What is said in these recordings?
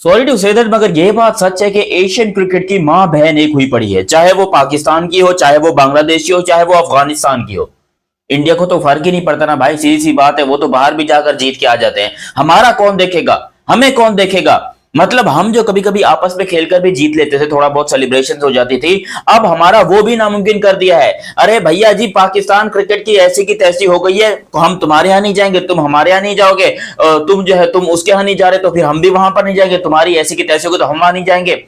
Sorry to say that, मगर यह बात सच है कि एशियन क्रिकेट की मां बहन एक हुई पड़ी है, चाहे वो पाकिस्तान की हो, चाहे वो बांग्लादेश की हो, चाहे वो अफगानिस्तान की हो। इंडिया को तो फर्क ही नहीं पड़ता ना भाई, सीधी सी बात है, वो तो बाहर भी जाकर जीत के आ जाते हैं। हमारा कौन देखेगा, हमें कौन देखेगा। मतलब हम जो कभी कभी आपस में खेलकर भी जीत लेते थे, थोड़ा बहुत सेलिब्रेशन हो जाती थी, अब हमारा वो भी नामुमकिन कर दिया है। अरे भैया जी, पाकिस्तान क्रिकेट की ऐसी की तैसी हो गई है, तो हम तुम्हारे यहाँ नहीं जाएंगे, तुम हमारे यहाँ नहीं जाओगे, तुम जो है तुम उसके यहाँ नहीं जा रहे तो फिर हम भी वहां पर नहीं जाएंगे, तुम्हारी ऐसी की तैसी होगी तो हम वहां नहीं जाएंगे।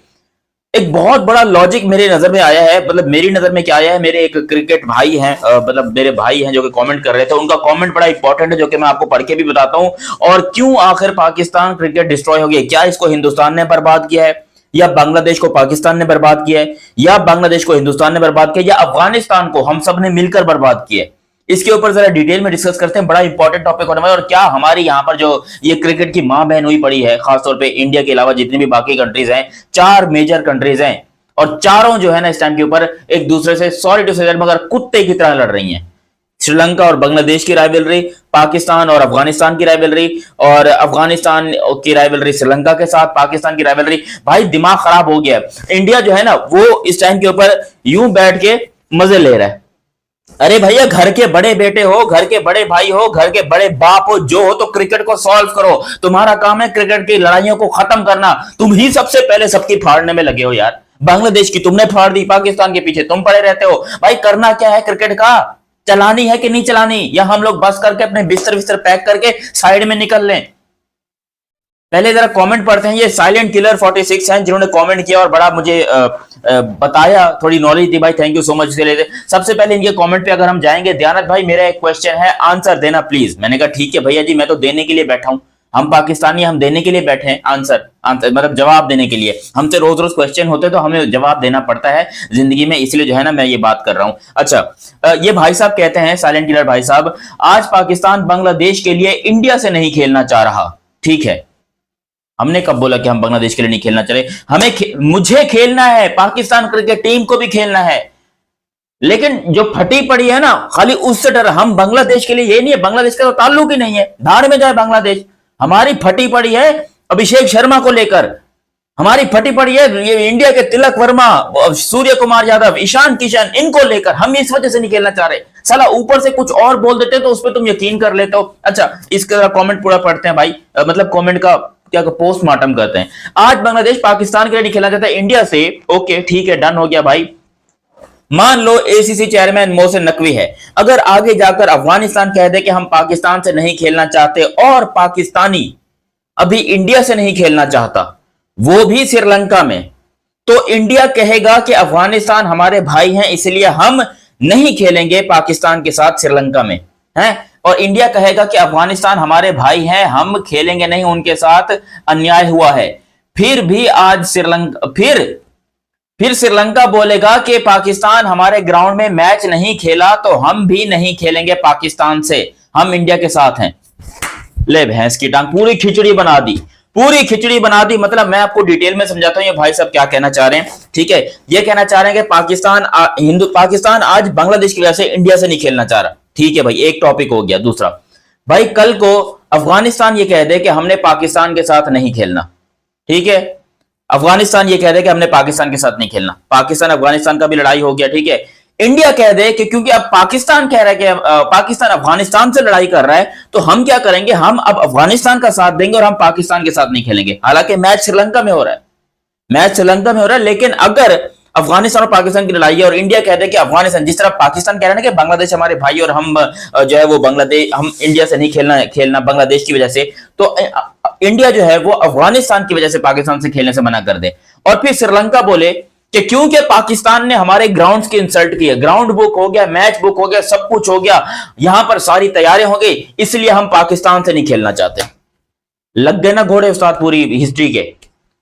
एक बहुत बड़ा लॉजिक मेरी नजर में आया है, मतलब मेरी नजर में क्या आया है, मेरे एक क्रिकेट भाई हैं, मतलब मेरे भाई हैं जो कि कमेंट कर रहे थे, उनका कमेंट बड़ा इंपॉर्टेंट है जो कि मैं आपको पढ़ के भी बताता हूं। और क्यों आखिर पाकिस्तान क्रिकेट डिस्ट्रॉय हो गया, क्या इसको हिंदुस्तान ने बर्बाद किया है, या बांग्लादेश को पाकिस्तान ने बर्बाद किया है, या बांग्लादेश को हिंदुस्तान ने बर्बाद किया, या अफगानिस्तान को हम सब ने मिलकर बर्बाद किया है। इसके ऊपर जरा डिटेल में डिस्कस करते हैं, बड़ा इंपॉर्टेंट टॉपिक होने वाला है। और क्या हमारी यहाँ पर जो ये क्रिकेट की मां बहन हुई पड़ी है, खासतौर पे इंडिया के अलावा जितनी भी बाकी कंट्रीज हैं, 4 मेजर कंट्रीज हैं, और चारों जो है ना इस टाइम के ऊपर एक दूसरे से सॉरी टू से मगर कुत्ते की तरह लड़ रही हैं। श्रीलंका और बांग्लादेश की राइवलरी, पाकिस्तान और अफगानिस्तान की राइवलरी, और अफगानिस्तान की राइवलरी श्रीलंका के साथ, पाकिस्तान की राइवलरी। भाई दिमाग खराब हो गया है। इंडिया जो है ना वो इस टाइम के ऊपर यूं बैठ के मजे ले रहा है। अरे भैया, घर के बड़े बेटे हो, घर के बड़े भाई हो, घर के बड़े बाप हो, जो हो तो क्रिकेट को सॉल्व करो। तुम्हारा काम है क्रिकेट की लड़ाइयों को खत्म करना, तुम ही सबसे पहले सबकी फाड़ने में लगे हो यार। बांग्लादेश की तुमने फाड़ दी, पाकिस्तान के पीछे तुम पड़े रहते हो। भाई करना क्या है क्रिकेट का, चलानी है कि नहीं चलानी, या हम लोग बस करके अपने बिस्तर बिस्तर पैक करके साइड में निकल लें। पहले जरा कमेंट पढ़ते हैं। ये साइलेंट किलर 46 हैं जिन्होंने कमेंट किया और बड़ा मुझे बताया, थोड़ी नॉलेज दी भाई, थैंक यू सो मच इसके लिए। सबसे पहले इनके कमेंट पे अगर हम जाएंगे, दयानत भाई मेरा एक क्वेश्चन है, आंसर देना प्लीज। मैंने कहा ठीक है भैया जी, मैं तो देने के लिए बैठा हूं, हम पाकिस्तानी, हम देने के लिए बैठे हैं आंसर मतलब जवाब देने के लिए। हमसे रोज रोज क्वेश्चन होते तो हमें जवाब देना पड़ता है जिंदगी में, इसलिए जो है ना मैं ये बात कर रहा हूं। अच्छा, ये भाई साहब कहते हैं, साइलेंट किलर भाई साहब, आज पाकिस्तान बांग्लादेश के लिए इंडिया से नहीं खेलना चाह रहा। ठीक है, हमने कब बोला कि हम बांग्लादेश के लिए नहीं खेलना चाह रहे? मुझे खेलना है, पाकिस्तान क्रिकेट टीम को भी खेलना है, लेकिन जो फटी पड़ी है ना खाली उससे डर। हम बांग्लादेश के लिए, ये नहीं है, बांग्लादेश का तो ताल्लुक ही नहीं है, धाड़ में जाए बांग्लादेश। हमारी फटी पड़ी है अभिषेक शर्मा को लेकर, हमारी फटी पड़ी है ये इंडिया के तिलक वर्मा, सूर्य कुमार यादव, ईशान किशन, इनको लेकर हम इस वजह से नहीं खेलना चाह रहे। साला ऊपर से कुछ और बोल देते तो उस पर तुम यकीन कर लेते हो। अच्छा, इसका कमेंट पूरा पढ़ते हैं भाई, मतलब कमेंट का क्या पोस्टमार्टम करते हैं। आज बांग्लादेश पाकिस्तान के लिए नहीं खेलना चाहता इंडिया से, ओके ठीक है, डन हो गया भाई। मान लो एसीसी चेयरमैन मोहसिन नकवी है, अगर आगे जाकर अफगानिस्तान कह दे कि हम पाकिस्तान से नहीं खेलना चाहते, और पाकिस्तानी अभी इंडिया से नहीं खेलना चाहता, वो भी श्रीलंका में, तो इंडिया कहेगा कि अफगानिस्तान हमारे भाई हैं इसलिए हम नहीं खेलेंगे पाकिस्तान के साथ श्रीलंका में, हैं? और इंडिया कहेगा कि अफगानिस्तान हमारे भाई हैं, हम खेलेंगे नहीं उनके साथ, अन्याय हुआ है। फिर भी आज श्रीलंका फिर श्रीलंका बोलेगा कि पाकिस्तान हमारे ग्राउंड में मैच नहीं खेला तो हम भी नहीं खेलेंगे पाकिस्तान से, हम इंडिया के साथ हैं। ले भैंस की टांग, पूरी खिचड़ी बना दी, पूरी खिचड़ी बना दी। मतलब मैं आपको डिटेल में समझाता हूं ये भाई साहब क्या कहना चाह रहे हैं। ठीक है, ये कहना चाह रहे हैं कि पाकिस्तान आज बांग्लादेश की वजह से इंडिया से नहीं खेलना चाह रहा। ठीक है भाई, एक टॉपिक हो गया। दूसरा भाई, कल को अफगानिस्तान ये कह दे कि हमने पाकिस्तान के साथ नहीं खेलना, ठीक है, अफगानिस्तान ये कह दे कि हमने पाकिस्तान के साथ नहीं खेलना, पाकिस्तान अफगानिस्तान का भी लड़ाई हो गया। ठीक है, इंडिया कह दे कि क्योंकि अब पाकिस्तान कह रहा है कि पाकिस्तान अफगानिस्तान से लड़ाई कर रहा है तो हम क्या करेंगे, हम अब अफगानिस्तान का साथ देंगे और हम पाकिस्तान के साथ नहीं खेलेंगे। हालांकि मैच श्रीलंका में हो रहा है, मैच श्रीलंका में हो रहा है, लेकिन अगर अफगानिस्तान और पाकिस्तान की लड़ाई है और इंडिया कहते हैं कि अफगानिस्तान, जिस तरह पाकिस्तान कह रहा है ना कि बांग्लादेश हमारे भाई और हम जो है वो बांग्लादेश, हम इंडिया से नहीं खेलना बांग्लादेश की वजह से, तो इंडिया जो है वो अफगानिस्तान की वजह से पाकिस्तान से खेलने से मना कर दे। और फिर श्रीलंका बोले कि क्योंकि पाकिस्तान ने हमारे ग्राउंड्स की इंसल्ट की है, ग्राउंड बुक हो गया, मैच बुक हो गया, सब कुछ हो गया, यहां पर सारी तैयारी हो गई, इसलिए हम पाकिस्तान से नहीं खेलना चाहते। लग गए ना घोड़े उस्ताद पूरी हिस्ट्री के।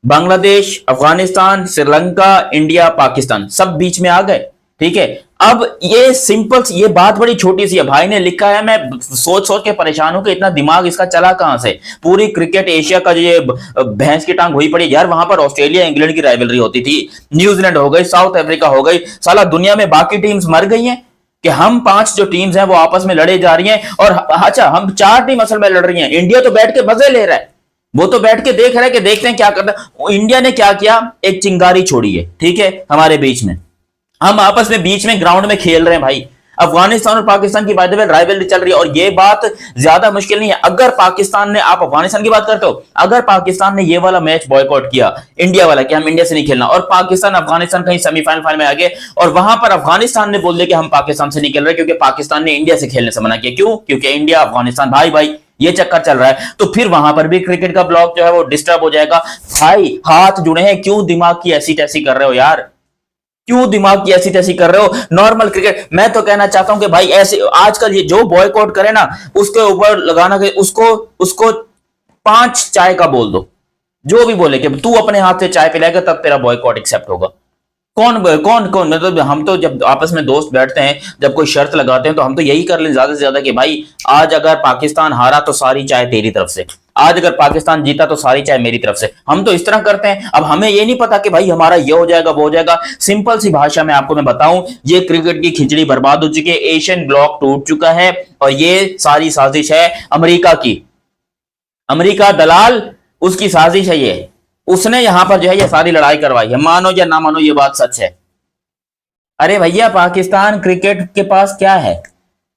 बांग्लादेश, अफगानिस्तान, श्रीलंका, इंडिया, पाकिस्तान सब बीच में आ गए। ठीक है, अब ये सिंपल, ये बात बड़ी छोटी सी है, भाई ने लिखा है, मैं सोच सोच के परेशान हूं कि इतना दिमाग इसका चला कहां से। पूरी क्रिकेट एशिया का जो ये भैंस की टांग हुई पड़ी यार, वहां पर ऑस्ट्रेलिया इंग्लैंड की राइवलरी होती थी, न्यूजीलैंड हो गई, साउथ अफ्रीका हो गई, साला दुनिया में बाकी टीम्स मर गई हैं कि हम 5 जो टीम्स हैं वो आपस में लड़े जा रही हैं। और अच्छा, हम 4 टीम असल में लड़ रही हैं, इंडिया तो बैठ के मजे ले रहा है। वो तो बैठ के देख रहे हैं कि देखते हैं क्या करता है। इंडिया ने क्या किया, एक चिंगारी छोड़ी है, ठीक है, हमारे बीच में, हम आपस में बीच में ग्राउंड में खेल रहे हैं भाई। अफगानिस्तान और पाकिस्तान की बाय द वे राइवलरी चल रही है, और ये बात ज्यादा मुश्किल नहीं है। अगर पाकिस्तान ने, आप अफगानिस्तान की बात करते हो, अगर पाकिस्तान ने ये वाला मैच बॉयकॉट किया, इंडिया वाला, कि हम इंडिया से नहीं खेलना, और पाकिस्तान अफगानिस्तान कहीं सेमीफाइनल फाइनल में आ गए, और वहां पर अफगानिस्तान ने बोल दिया कि हम पाकिस्तान से नहीं खेल रहे क्योंकि पाकिस्तान ने इंडिया से खेलने से मना किया। क्यों? क्योंकि इंडिया अफगानिस्तान भाई भाई ये चक्कर चल रहा है, तो फिर वहां पर भी क्रिकेट का ब्लॉक जो है वो डिस्टर्ब हो जाएगा। भाई हाथ जुड़े हैं, क्यों दिमाग की ऐसी तैसी कर रहे हो यार, क्यों दिमाग की ऐसी तैसी कर रहे हो? नॉर्मल क्रिकेट, मैं तो कहना चाहता हूं कि भाई ऐसे आजकल ये जो बॉयकॉट करे ना, उसके ऊपर लगाना कि उसको उसको 5 चाय का बोल दो, जो भी बोले कि तू अपने हाथ से चाय पिलाएगा तब तेरा बॉयकॉट एक्सेप्ट होगा। कौन कौन कौन, मतलब हम तो जब आपस में दोस्त बैठते हैं, जब कोई शर्त लगाते हैं, तो हम तो यही कर लें ज्यादा से ज्यादा कि भाई आज अगर पाकिस्तान हारा तो सारी चाय तेरी तरफ से, आज अगर पाकिस्तान जीता तो सारी चाय मेरी तरफ से। हम तो इस तरह करते हैं। अब हमें ये नहीं पता कि भाई हमारा ये हो जाएगा वो हो जाएगा। सिंपल सी भाषा में आपको मैं बताऊं, ये क्रिकेट की खिचड़ी बर्बाद हो चुकी है, एशियन ब्लॉक टूट चुका है, और ये सारी साजिश है अमेरिका की। अमेरिका दलाल, उसकी साजिश है ये, उसने यहां पर जो है ये सारी लड़ाई करवाई है, मानो या ना मानो ये बात सच है। अरे भैया पाकिस्तान क्रिकेट के पास क्या है,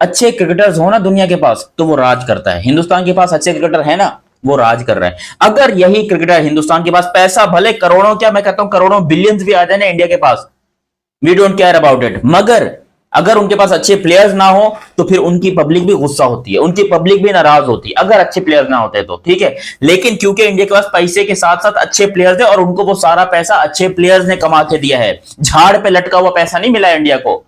अच्छे क्रिकेटर्स हो ना दुनिया के पास तो वो राज करता है। हिंदुस्तान के पास अच्छे क्रिकेटर है ना, वो राज कर रहा है। अगर यही क्रिकेटर हिंदुस्तान के पास, पैसा भले करोड़ों, क्या मैं कहता हूं करोड़ों बिलियंस भी आ जाए ना इंडिया के पास, we don't care about it, मगर अगर उनके पास अच्छे प्लेयर्स ना हो तो फिर उनकी पब्लिक भी गुस्सा होती है, उनकी पब्लिक भी नाराज होती है, अगर अच्छे प्लेयर्स ना होते तो ठीक है। लेकिन क्योंकि इंडिया के पास पैसे के साथ साथ अच्छे प्लेयर्स है, और उनको वो सारा पैसा अच्छे प्लेयर्स ने कमा के दिया है, झाड़ पे लटका हुआ पैसा नहीं मिला इंडिया को।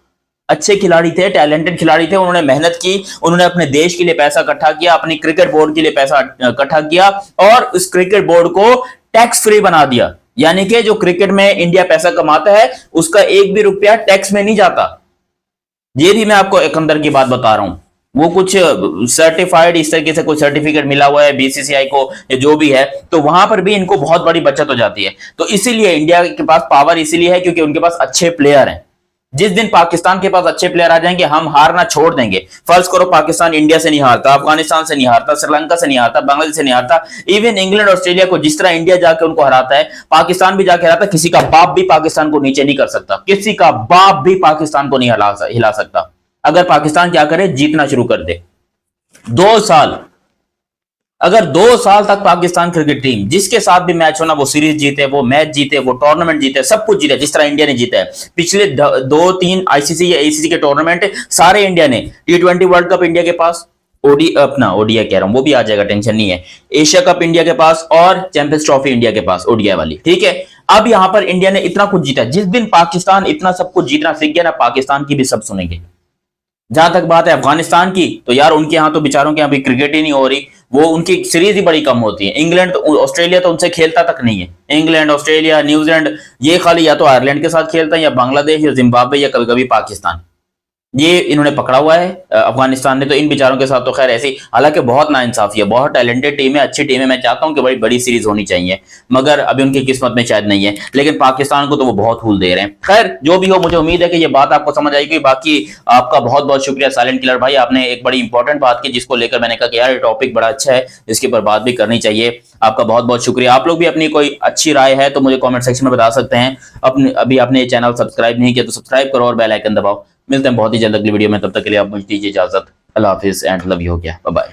अच्छे खिलाड़ी थे, टैलेंटेड खिलाड़ी थे, उन्होंने मेहनत की, उन्होंने अपने देश के लिए पैसा इकट्ठा किया, अपनी क्रिकेट बोर्ड के लिए पैसा इकट्ठा किया, और उस क्रिकेट बोर्ड को टैक्स फ्री बना दिया। यानी कि जो क्रिकेट में इंडिया पैसा कमाता है उसका एक भी रुपया टैक्स में नहीं जाता। ये भी मैं आपको एक अंदर की बात बता रहा हूं, वो कुछ सर्टिफाइड इस तरीके से कोई सर्टिफिकेट मिला हुआ है बीसीसीआई को या जो भी है, तो वहां पर भी इनको बहुत बड़ी बचत हो जाती है। तो इसीलिए इंडिया के पास पावर इसीलिए है क्योंकि उनके पास अच्छे प्लेयर हैं। जिस दिन पाकिस्तान के पास अच्छे प्लेयर आ जाएंगे, हम हारना छोड़ देंगे। फर्ज करो पाकिस्तान इंडिया से नहीं हारता, अफगानिस्तान से नहीं हारता, श्रीलंका से नहीं हारता, बांग्लादेश से नहीं हारता, इवन इंग्लैंड ऑस्ट्रेलिया को जिस तरह इंडिया जाके उनको हराता है, पाकिस्तान भी जाके हराता, किसी का बाप भी पाकिस्तान को नीचे नहीं कर सकता, किसी का बाप भी पाकिस्तान को नहीं हिला सकता। अगर पाकिस्तान क्या करे, जीतना शुरू कर दे। 2 साल, अगर 2 साल तक पाकिस्तान क्रिकेट टीम जिसके साथ भी मैच होना, वो सीरीज जीते, वो मैच जीते, वो टूर्नामेंट जीते, सब कुछ जीते, जिस तरह इंडिया ने जीता है पिछले 2-3 आईसीसी या एसीसी के टूर्नामेंट सारे इंडिया ने। T20 वर्ल्ड कप इंडिया के पास, ओडीआई कह रहा हूं, वो भी आ जाएगा, टेंशन नहीं है। एशिया कप इंडिया के पास, और चैंपियंस ट्रॉफी इंडिया के पास, ओडीआई वाली, ठीक है। अब यहां पर इंडिया ने इतना कुछ जीता, जिस दिन पाकिस्तान इतना सब कुछ जीतना सीख गया ना, पाकिस्तान की भी सब सुनेंगे। जहां तक बात है अफगानिस्तान की, तो यार उनके यहां तो बेचारों के यहां भी क्रिकेट ही नहीं हो रही, वो उनकी सीरीज ही बड़ी कम होती है। इंग्लैंड तो, ऑस्ट्रेलिया तो उनसे खेलता तक नहीं है। इंग्लैंड, ऑस्ट्रेलिया, न्यूजीलैंड, ये खाली या तो आयरलैंड के साथ खेलता है, या बांग्लादेश, या जिम्बाब्वे, या कभी कभी पाकिस्तान, ये इन्होंने पकड़ा हुआ है अफगानिस्तान ने। तो इन बेचारों के साथ तो खैर ऐसी, हालांकि बहुत नाइंसाफी है, बहुत टैलेंटेड टीम है, अच्छी टीम है, मैं चाहता हूं कि बड़ी बड़ी सीरीज होनी चाहिए, मगर अभी उनकी किस्मत में शायद नहीं है। लेकिन पाकिस्तान को तो वो बहुत फूल दे रहे हैं। खैर जो भी हो, मुझे उम्मीद है कि ये बात आपको समझ आएगी। बाकी आपका बहुत बहुत शुक्रिया साइलेंट किलर भाई, आपने एक बड़ी इंपॉर्टेंट बात की जिसको लेकर मैंने कहा कि यार ये टॉपिक बड़ा अच्छा है, इसके ऊपर बात भी करनी चाहिए। आपका बहुत बहुत शुक्रिया। आप लोग भी अपनी कोई अच्छी राय है तो मुझे कमेंट सेक्शन में बता सकते हैं। अभी आपने ये चैनल सब्सक्राइब नहीं किया तो सब्सक्राइब करो और बेल आइकन दबाओ। मिलते हैं बहुत ही जल्द अगली वीडियो में, तब तक के लिए आप मुझे दीजिए इजाजत। अल्लाह हाफिज एंड लव यू हो गया, बाय बाय।